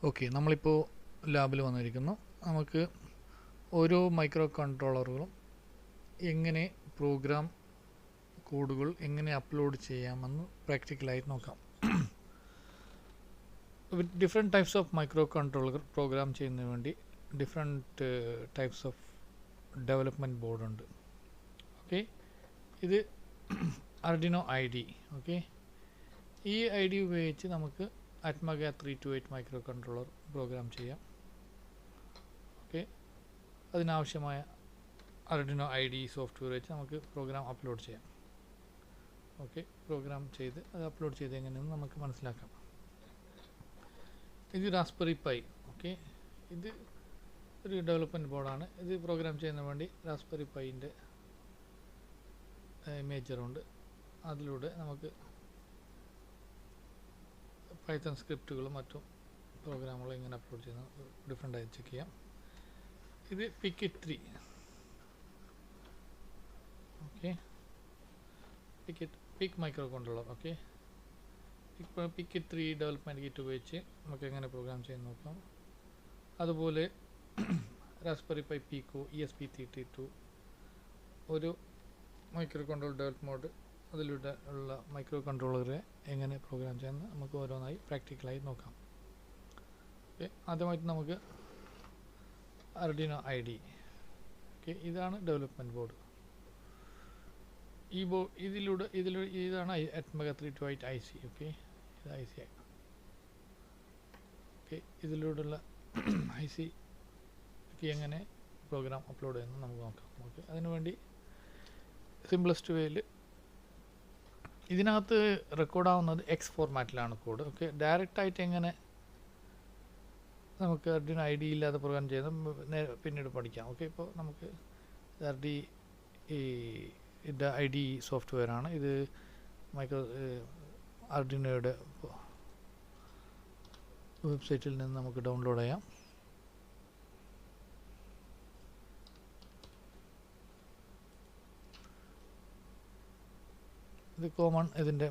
Okay, നമ്മളിപ്പോൾ ലാബിൽ വന്നിരിക്കുന്നു. നമുക്ക് ഓരോ മൈക്രോ കൺട്രോളറുകളും എങ്ങനെ പ്രോഗ്രാം കോഡുകൾ എങ്ങനെ അപ്ലോഡ് ചെയ്യാമെന്ന് പ്രാക്ടിക്കലായിട്ട് നോക്കാം. With different types of micro controller program ചെയ്യുന്നതിന് വേണ്ടി different types of development board ഉണ്ട്. ഓക്കെ, ഇത് Arduino IDE. ഓക്കെ, ഈ IDE ഉപയോഗിച്ച് നമുക്ക് Atmega 328 മൈക്രോ കൺട്രോളർ പ്രോഗ്രാം ചെയ്യാം. ഓക്കെ, അതിനാവശ്യമായ Arduino IDE സോഫ്റ്റ്വെയർ വെച്ച് നമുക്ക് പ്രോഗ്രാം അപ്ലോഡ് ചെയ്യാം. ഓക്കെ, പ്രോഗ്രാം ചെയ്ത് അത് അപ്ലോഡ് ചെയ്ത് എങ്ങനെയെന്ന് നമുക്ക് മനസ്സിലാക്കാം. ഇത് റാസ്ബെറി പൈ. ഓക്കെ, ഇത് ഒരു ഡെവലപ്മെൻറ്റ് ബോർഡാണ്. ഇത് പ്രോഗ്രാം ചെയ്യുന്നതിന് വേണ്ടി റാസ്ബെറി പൈൻ്റെ ഇമേജറുണ്ട്. അതിലൂടെ നമുക്ക് പൈത്തൺ സ്ക്രിപ്റ്റുകളും മറ്റും പ്രോഗ്രാമുകളും ഇങ്ങനെ അപ്ലോഡ് ചെയ്യുന്ന ഡിഫറെൻ്റായി ചെക്ക് ചെയ്യാം. ഇത് PICkit 3. Okay, PIC micro controller. Okay, PICkit 3 development kit ഉപയോഗിച്ച് നമുക്ക് എങ്ങനെ പ്രോഗ്രാം ചെയ്യാൻ നോക്കാം. അതുപോലെ റാസ്ബെറി പൈ പിക്കോ ESP32 ഒരു മൈക്രോ കൺട്രോൾ ഡെവലപ്പ് മോഡ്, അതിലൂടെ ഉള്ള മൈക്രോ കൺട്രോളറെ എങ്ങനെ പ്രോഗ്രാം ചെയ്യാമെന്ന് നമുക്ക് ഓരോന്നായി പ്രാക്ടിക്കലായി നോക്കാം. ഓക്കെ, ആദ്യമായിട്ട് നമുക്ക് Arduino IDE. ഓക്കെ, ഇതാണ് ഡെവലപ്മെൻറ്റ് ബോർഡ്. ഈ ഇതിലൂടെ ഇതാണ് Atmega 328 IC. ഓക്കെ, ഇത് IC. ഓക്കെ, ഇതിലൂടെയുള്ള IC എങ്ങനെ പ്രോഗ്രാം അപ്ലോഡ് ചെയ്യുന്നത് നമുക്ക് നോക്കാം. ഓക്കെ, അതിനുവേണ്ടി സിംപ്ലസ്റ്റ് വേയിൽ ഇതിനകത്ത് റെക്കോർഡാവുന്നത് X ഫോർമാറ്റിലാണ് കോഡ്. ഓക്കെ, ഡയറക്റ്റായിട്ട് എങ്ങനെ നമുക്ക് Arduino IDE ഇല്ലാതെ പ്രോഗ്രാം ചെയ്യുന്നത് പിന്നീട് പഠിക്കാം. ഓക്കെ, ഇപ്പോൾ നമുക്ക് ഇത് IDE സോഫ്റ്റ്വെയർ ആണ്. ഇത് Arduinoയുടെ വെബ്സൈറ്റിൽ നിന്ന് നമുക്ക് ഡൗൺലോഡ് ചെയ്യാം. ഇത് കോമൺ ഇതിൻ്റെ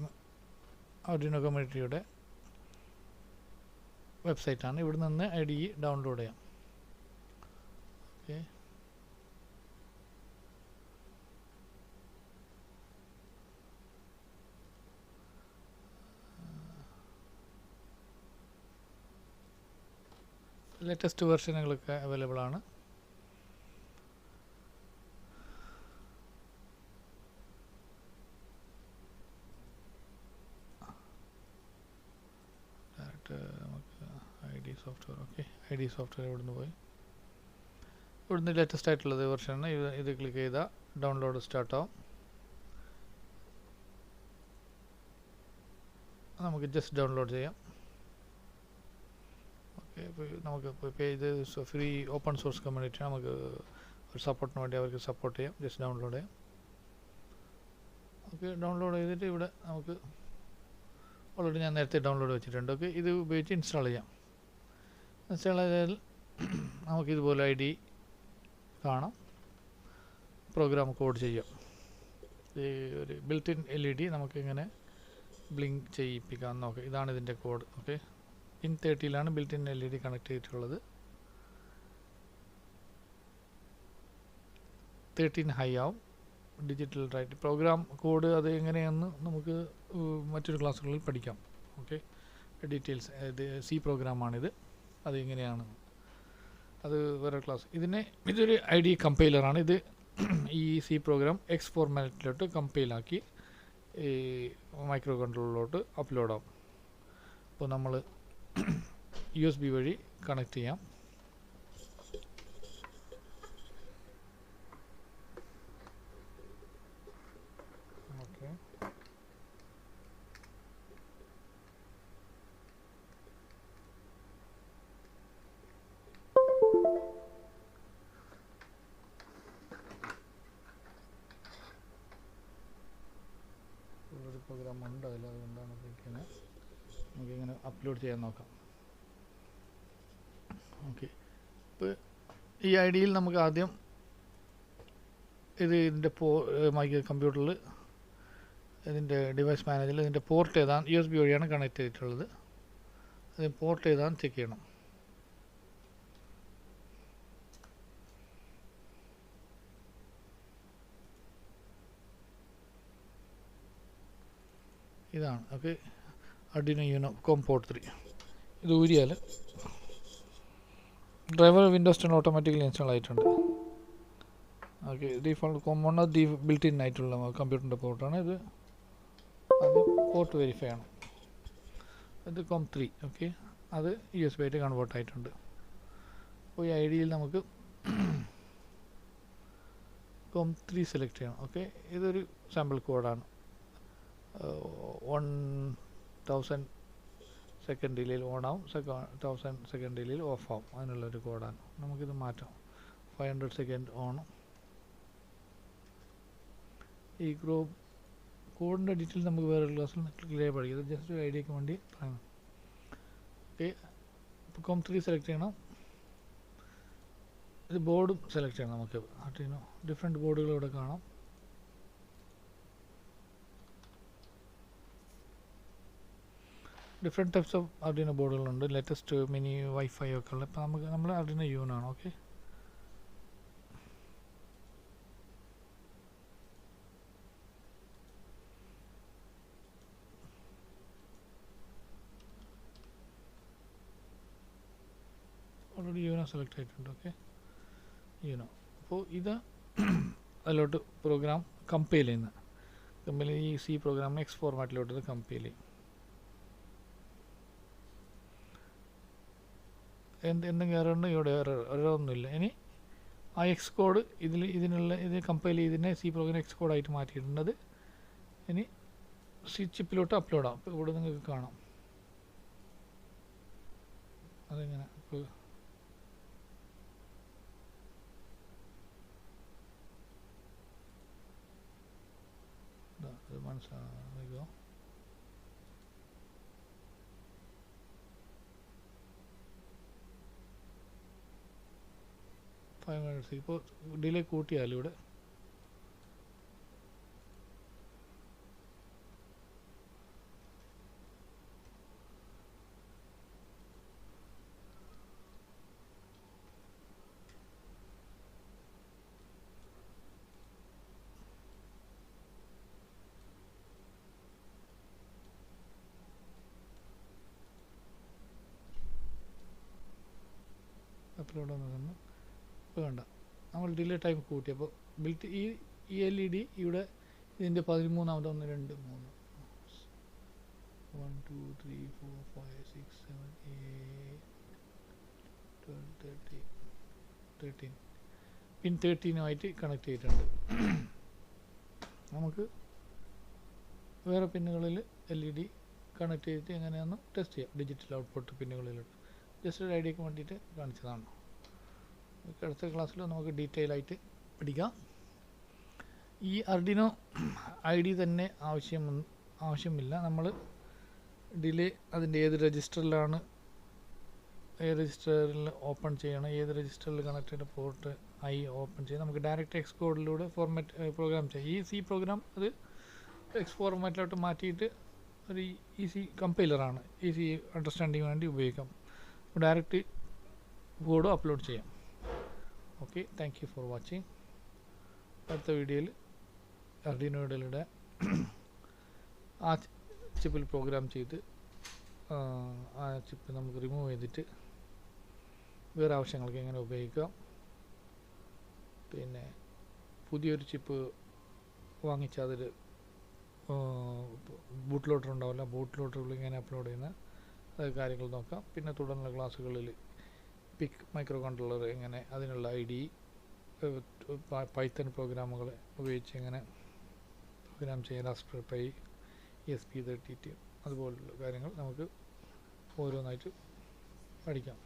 Arduino കമ്മ്യൂണിറ്റിയുടെ വെബ്സൈറ്റാണ്. ഇവിടെ നിന്ന് IDE ഡൗൺലോഡ് ചെയ്യാം. ഓക്കെ, ലേറ്റസ്റ്റ് വെർഷനുകളൊക്കെ അവൈലബിൾ ആണ്. നമുക്ക് IDE software. Okay, IDE software ഇവിടുന്ന് പോയി ഇവിടുന്ന് ലേറ്റസ്റ്റ് ആയിട്ടുള്ളത് വെർഷനാണ്. ഇത് ക്ലിക്ക് ചെയ്താൽ ഡൗൺലോഡ് സ്റ്റാർട്ടാവും. നമുക്ക് ജസ്റ്റ് ഡൗൺലോഡ് ചെയ്യാം. ഓക്കെ, നമുക്ക് ഇത് ഫ്രീ ഓപ്പൺ സോഴ്സ് കമ്മ്യൂണിറ്റി. നമുക്ക് ഒരു സപ്പോർട്ടിന് വേണ്ടി അവർക്ക് സപ്പോർട്ട് ചെയ്യാം. ജസ്റ്റ് ഡൗൺലോഡ് ചെയ്യാം. ഓക്കെ, ഡൗൺലോഡ് ചെയ്തിട്ട് ഇവിടെ നമുക്ക് ഓൾറെഡി ഞാൻ നേരത്തെ ഡൗൺലോഡ് വെച്ചിട്ടുണ്ട്. ഓക്കെ, ഇത് ഉപയോഗിച്ച് ഇൻസ്റ്റാൾ ചെയ്യാം. ഇൻസ്റ്റാൾ ചെയ്താൽ നമുക്കിതുപോലെ IDE കാണാം. പ്രോഗ്രാം കോഡ് ചെയ്യാം. ഈ ഒരു ബിൽറ്റ് ഇൻ LED നമുക്കിങ്ങനെ ബ്ലിങ്ക് ചെയ്യിപ്പിക്കാം. നോക്കാം, ഇതാണ് ഇതിൻ്റെ code. Okay, pin 30 built in LED connect ചെയ്തിട്ടുള്ളത്. 13 ഹൈ ആവും. ഡിജിറ്റൽ റൈറ്റ് പ്രോഗ്രാം കോഡ് അത് എങ്ങനെയാണെന്ന് നമുക്ക് മറ്റൊരു ക്ലാസ്സുകളിൽ പഠിക്കാം. Okay, details. ഇത് C പ്രോഗ്രാമാണിത്. അത് എങ്ങനെയാണ് അത് വേറെ ക്ലാസ്. ഇതൊരു IDE കമ്പൈലറാണ്. ഇത് ഈ C പ്രോഗ്രാം X ഫോർമാറ്റിലോട്ട് കമ്പൈലാക്കി ഈ മൈക്രോ കൺട്രോളറിലോട്ട് അപ്ലോഡ് ആവും. അപ്പോൾ നമ്മൾ USB വഴി കണക്ട് ചെയ്യാം. ഓക്കെ, ഒരു പ്രോഗ്രാം ഉണ്ട് അതിൽ, അതുകൊണ്ടാണ് നമുക്കിങ്ങനെ അപ്ലോഡ് ചെയ്യാൻ നോക്കാം. ഓക്കെ, ഇപ്പോൾ ഈ IDEയിൽ നമുക്ക് ആദ്യം ഇതിൻ്റെ കമ്പ്യൂട്ടറിൽ ഇതിൻ്റെ ഡിവൈസ് മാനേജറിൽ ഇതിൻ്റെ പോർട്ട് ഏതാണ് USB വഴിയാണ് കണക്ട് ചെയ്തിട്ടുള്ളത്. അത് പോർട്ട് ഏതാണെന്ന് ചെക്ക് ചെയ്യണം. ഇതാണ്. Okay, Arduino Uno COM port 3. ഇത് ഊരിയാൽ ഡ്രൈവർ വിൻഡോസ് 10 ഓട്ടോമാറ്റിക്കലി ഇൻസ്റ്റാൾ ആയിട്ടുണ്ട്. Okay, default common built in ആയിട്ടുള്ള കമ്പ്യൂട്ടറിൻ്റെ പോർട്ടാണ് ഇത്. അത് പോർട്ട് വെരിഫൈ ആണ്. ഇത് COM 3. ഓക്കെ, അത് USB ആയിട്ട് കൺവേർട്ട് ആയിട്ടുണ്ട്. അപ്പോൾ ഈ ഐഡിയിൽ നമുക്ക് COM 3 സെലക്ട് ചെയ്യണം. ഓക്കെ, ഇതൊരു സാമ്പിൾ കോഡാണ്. 1000 സെക്കൻഡ് ഡിലേയിൽ ഓൺ ആവും, 1000 സെക്കൻഡ് ഡിലേയിൽ ഓഫ് ആവും. അതിനുള്ളൊരു കോഡാണ്. നമുക്കിത് മാറ്റാം. 500 സെക്കൻഡ് ഓൺ. ഈ കോഡിൻ്റെ ഡീറ്റെയിൽ നമുക്ക് വേറെ ക്ലാസ്സിൽ ക്ലിയർ പഠിക്കും. ഇത് ജസ്റ്റ് ഒരു ഐഡിയക്ക് വേണ്ടി പറയാം. ഓക്കെ, ഇപ്പോൾ COM 3 സെലക്ട് ചെയ്യണം. ഇത് ബോർഡും സെലക്ട് ചെയ്യണം. നമുക്ക് Arduino ഡിഫറെൻറ്റ് ബോർഡുകൾ ഇവിടെ കാണാം. ഡിഫറെൻറ്റ് ടൈപ്സ് ഓഫ് Arduino ബോർഡുകളുണ്ട്. ലേറ്റസ്റ്റ് മിനി വൈഫൈ ഒക്കെ ഉള്ള. ഇപ്പോൾ നമ്മൾ Arduino Uno ആണ്. ഓക്കെ, ഓൾറെഡി Uno സെലക്ട് ആയിട്ടുണ്ട്. Okay, Uno. അപ്പോൾ ഇത് അതിലോട്ട് പ്രോഗ്രാം കമ്പൈൽ ചെയ്യുന്ന ഈ C പ്രോഗ്രാം X ഫോർമാറ്റിലോട്ട് ഇത് കമ്പൈൽ ചെയ്യും. എന്തെങ്കിലും എററുണ്ട്? ഇവിടെ എററൊന്നുമില്ല. ഇനി ആ എക്സ് കോഡ് ഇത് കമ്പൈൽ ചെയ്തതിനെ C പ്രോഗ്രാം X കോഡായിട്ട് മാറ്റിയിട്ടുണ്ട്. ഇനി C ചിപ്പിലോട്ട് അപ്ലോഡ് ആവും. ഇപ്പോൾ ഇവിടെ നിങ്ങൾക്ക് കാണാം അതെങ്ങനെ. ഇപ്പോൾ ഇത് മനസ്സിലാകുമോ? ഇപ്പോൾ ഡിലേ കൂട്ടിയാലും ഇവിടെ അപ്ലോഡ് വന്നതെന്ന് ഇപ്പോൾ വേണ്ട. നമ്മൾ ഡിലേ ടൈം കൂട്ടിയപ്പോൾ ബിൽറ്റ് ഈ LED ഇവിടെ ഇതിൻ്റെ 13ാമത് 1 2 3 1 2 3 4 5 6 7 8 12 13 പിൻ 13 കണക്ട് ചെയ്തിട്ടുണ്ട്. നമുക്ക് വേറെ പിന്നുകളിൽ LED കണക്ട് ചെയ്തിട്ട് എങ്ങനെയാണെന്ന് ടെസ്റ്റ് ചെയ്യാം. ഡിജിറ്റൽ ഔട്ട്പുട്ട് പിന്നുകളിലോട്ട് ജസ്റ്റ് ഒരു ഐഡിയക്ക് വേണ്ടിയിട്ട് കാണിച്ചതാണ്. അടുത്ത ക്ലാസ്സിൽ നമുക്ക് ഡീറ്റെയിൽ ആയിട്ട് പഠിക്കാം. ഈ Arduino ID തന്നെ ആവശ്യമില്ല. നമ്മൾ ഡിലേ അതിൻ്റെ ഏത് രജിസ്റ്ററിലാണ്, ഏത് രജിസ്റ്ററിൽ ഓപ്പൺ ചെയ്യണം, ഏത് രജിസ്റ്ററിൽ കണക്ട് ചെയ്ത പോർട്ട് ഓപ്പൺ ചെയ്ത് നമുക്ക് ഡയറക്റ്റ് X കോഡിലൂടെ പ്രോഗ്രാം ചെയ്യാം. ഈ C പ്രോഗ്രാം അത് X ഫോർമാറ്റിലോട്ട് മാറ്റിയിട്ട് ഒരു ഈസി കമ്പൈലറാണ്. ഈസി അണ്ടർസ്റ്റാൻഡിങ് വേണ്ടി ഉപയോഗിക്കാം. ഡയറക്റ്റ് കോഡ് അപ്ലോഡ് ചെയ്യാം. Okay, thank you for watching. അടുത്ത വീഡിയോയിൽ Arduinoയുടെ ആ ചിപ്പിൽ പ്രോഗ്രാം ചെയ്ത് ആ ചിപ്പ് നമുക്ക് റിമൂവ് ചെയ്തിട്ട് വേറെ ആവശ്യങ്ങൾക്ക് എങ്ങനെ ഉപയോഗിക്കാം, പിന്നെ പുതിയൊരു ചിപ്പ് വാങ്ങിച്ചാൽ അതിൽ ബൂട്ട് ലോഡർ ഉണ്ടാവില്ല, ബൂട്ട് ലോഡറുകൾ ഇങ്ങനെ അപ്ലോഡ് ചെയ്യുന്ന കാര്യങ്ങൾ നോക്കാം. പിന്നെ തുടർന്നുള്ള ക്ലാസ്സുകളിൽ പിക് മൈക്രോ കൺട്രോളർ എങ്ങനെ, അതിനുള്ള ID, പൈത്തൺ പ്രോഗ്രാമുകൾ ഉപയോഗിച്ച് എങ്ങനെ പ്രോഗ്രാം ചെയ്യാൻ, റാസ്ബെറി പൈ, ESP32 അതുപോലുള്ള കാര്യങ്ങൾ നമുക്ക് ഓരോന്നായിട്ട് പഠിക്കാം.